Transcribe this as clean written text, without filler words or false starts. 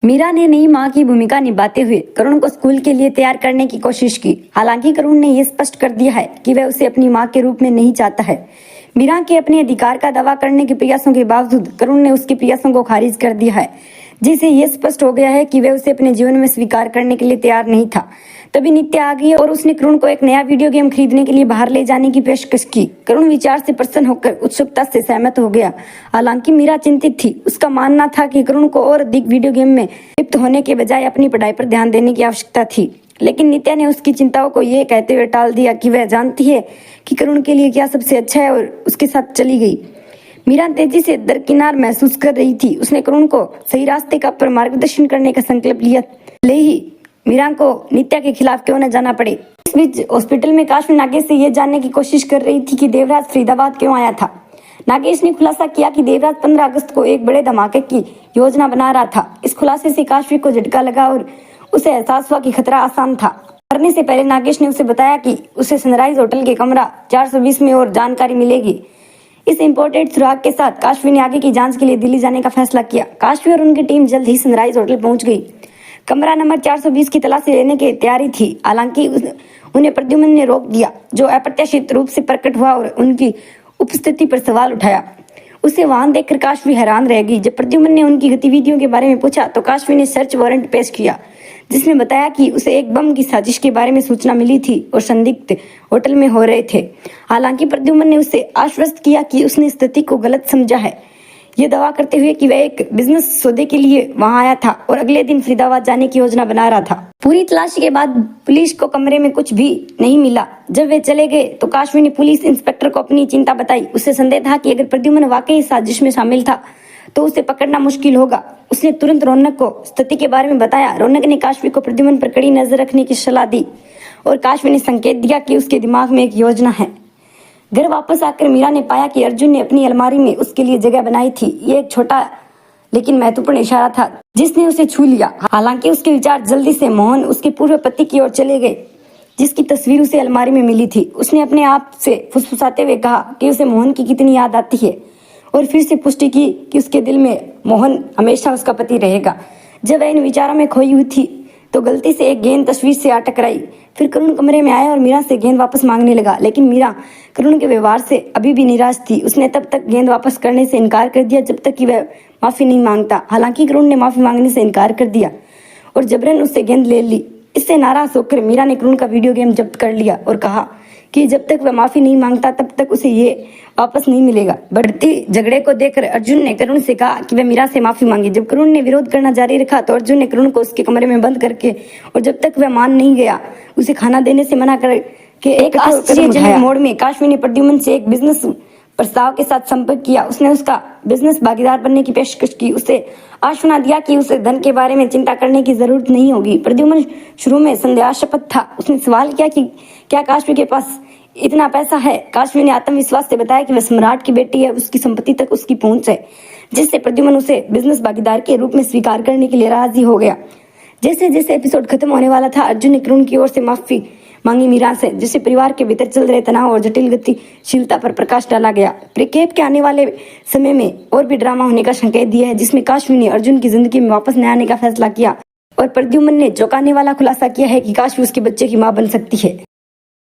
मीरा ने नई मां की भूमिका निभाते हुए करुण को स्कूल के लिए तैयार करने की कोशिश की। हालांकि करुण ने यह स्पष्ट कर दिया है कि वह उसे अपनी मां के रूप में नहीं चाहता है। मीरा के अपने अधिकार का दावा करने के प्रयासों के बावजूद करुण ने उसके प्रयासों को खारिज कर दिया है, जिससे यह स्पष्ट हो गया है कि वह उसे अपने जीवन में स्वीकार करने के लिए तैयार नहीं था। तभी नित्या आ गई और उसने करुण को एक नया वीडियो गेम खरीदने के लिए बाहर ले जाने की पेशकश की। करुण विचार से प्रसन्न होकर उत्सुकता से सहमत हो गया। हालांकि मीरा चिंतित थी। उसका मानना था कि करुण को और अधिक वीडियो गेम में लिप्त होने के बजाय अपनी पढ़ाई पर ध्यान देने की आवश्यकता थी। लेकिन नित्या ने उसकी चिंताओं को ये कहते हुए टाल दिया कि वह जानती है कि करुण के लिए क्या सबसे अच्छा है और उसके साथ चली गई। मीरा तेजी से दरकिनार महसूस कर रही थी। उसने करुण को सही रास्ते का पर मार्गदर्शन करने का संकल्प लिया, ले ही मीरा को नित्या के खिलाफ क्यों न जाना पड़े। इस बीच हॉस्पिटल में काश्मी नागेश से यह जानने की कोशिश कर रही थी कि देवराज फरीदाबाद क्यों आया था। नागेश ने खुलासा किया कि देवराज 15 अगस्त को एक बड़े धमाके की योजना बना रहा था। इस खुलासे से काश्मी को झटका लगा और उसे एहसास हुआ कि खतरा आसान था। मरने से पहले नागेश ने उसे बताया कि उसे सनराइज होटल के कमरा 420 में और जानकारी मिलेगी। इस इम्पोर्टेंट सुराग के साथ काश्मी ने आगे की जांच के लिए दिल्ली जाने का फैसला किया। काश्मी और उनकी टीम जल्द ही सनराइज होटल पहुंच गई। कमरा नंबर 420 की तलाशी लेने की तैयारी थी। हालांकि उन्हें प्रद्युम्न ने रोक दिया, जो अप्रत्याशित रूप से प्रकट हुआ और उनकी उपस्थिति पर सवाल उठाया। उसे वहां देखकर काश्मी हैरान रह गई। जब प्रद्युम्न ने उनकी गतिविधियों के बारे में पूछा तो काश्मी ने सर्च वारंट पेश किया, जिसमें बताया कि उसे एक बम की साजिश के बारे में सूचना मिली थी और संदिग्ध होटल में हो रहे थे। हालांकि प्रद्युम्न ने उसे आश्वस्त किया कि उसने स्थिति को गलत समझा है, ये दावा करते हुए कि वह एक बिजनेस सौदे के लिए वहां आया था और अगले दिन फरीदाबाद जाने की योजना बना रहा था। पूरी तलाशी के बाद पुलिस को कमरे में कुछ भी नहीं मिला। जब वे चले गए तो काश्मी ने पुलिस इंस्पेक्टर को अपनी चिंता बताई। उसे संदेह था कि अगर प्रद्युम्न वाकई इस साजिश में शामिल था तो उसे पकड़ना मुश्किल होगा। उसने तुरंत रौनक को स्थिति के बारे में बताया। रौनक ने काश्मी को प्रद्युम्न पर कड़ी नजर रखने की सलाह दी और काश्मी ने संकेत दिया कि उसके दिमाग में एक योजना है। घर वापस आकर मीरा ने पाया कि अर्जुन ने अपनी अलमारी में उसके लिए जगह बनाई थी। ये एक छोटा लेकिन महत्वपूर्ण इशारा था जिसने उसे छू लिया। हालांकि उसके विचार जल्दी से मोहन उसके पूर्व पति की ओर चले गए, जिसकी तस्वीर उसे अलमारी में मिली थी। उसने अपने आप से फुसफुसाते हुए कहा कि उसे मोहन की कितनी याद आती है और फिर से पुष्टि की कि उसके दिल में मोहन हमेशा उसका पति रहेगा। जब वह इन विचारों में खोई हुई थी तो गलती से एक गेंद तस्वीर से आ टकराई। फिर करुण कमरे में आया और मीरा से गेंद वापस मांगने लगा, लेकिन मीरा करुण के व्यवहार से अभी भी निराश थी। उसने तब तक गेंद वापस करने से इनकार कर दिया जब तक कि वह माफी नहीं मांगता। हालांकि करुण ने माफी मांगने से इनकार कर दिया और जबरन उससे गेंद ले ली। इससे नाराज होकर मीरा ने करुण का वीडियो गेम जब्त कर लिया और कहा कि जब तक वह माफी नहीं मांगता तब तक उसे ये वापस नहीं मिलेगा। बढ़ती झगड़े को देखकर अर्जुन ने करुण से कहा कि वह मीरा से माफी मांगे। जब करुण ने विरोध करना जारी रखा तो अर्जुन ने करुण को उसके कमरे में बंद करके और जब तक वह मान नहीं गया उसे खाना देने से मना कर के एक आश्चर्यजनक मोड़ में काश्मी ने प्रद्युम्न से एक बिजनेस प्रस्ताव के साथ संपर्क किया। उसने उसका बिजनेस भागीदार बनने की पेशकश की। उसे आश्वासन दिया कि उसे धन के बारे में चिंता करने की जरूरत नहीं होगी। प्रद्युम्न शुरू में संदेहास्पद था। उसने सवाल किया कि क्या काश्मी के पास इतना पैसा है। काश्मी ने आत्मविश्वास से बताया कि वह सम्राट की बेटी है, उसकी संपत्ति तक उसकी पहुंच है, जिससे प्रद्युम्न उसे बिजनेस भागीदार के रूप में स्वीकार करने के लिए राजी हो गया। जैसे जैसे एपिसोड खत्म होने वाला था, अर्जुन ने करुण की ओर से माफी मांगी मीरा से, जिससे परिवार के भीतर चल रहे तनाव और जटिल गतिशीलता पर प्रकाश डाला गया। प्रिकेप के आने वाले समय में और भी ड्रामा होने का संकेत दिया है, जिसमें काश्मी ने अर्जुन की जिंदगी में वापस न आने का फैसला किया और प्रद्युम्न ने चौंकाने वाला खुलासा किया है कि काश्मी उसके बच्चे की मां बन सकती है।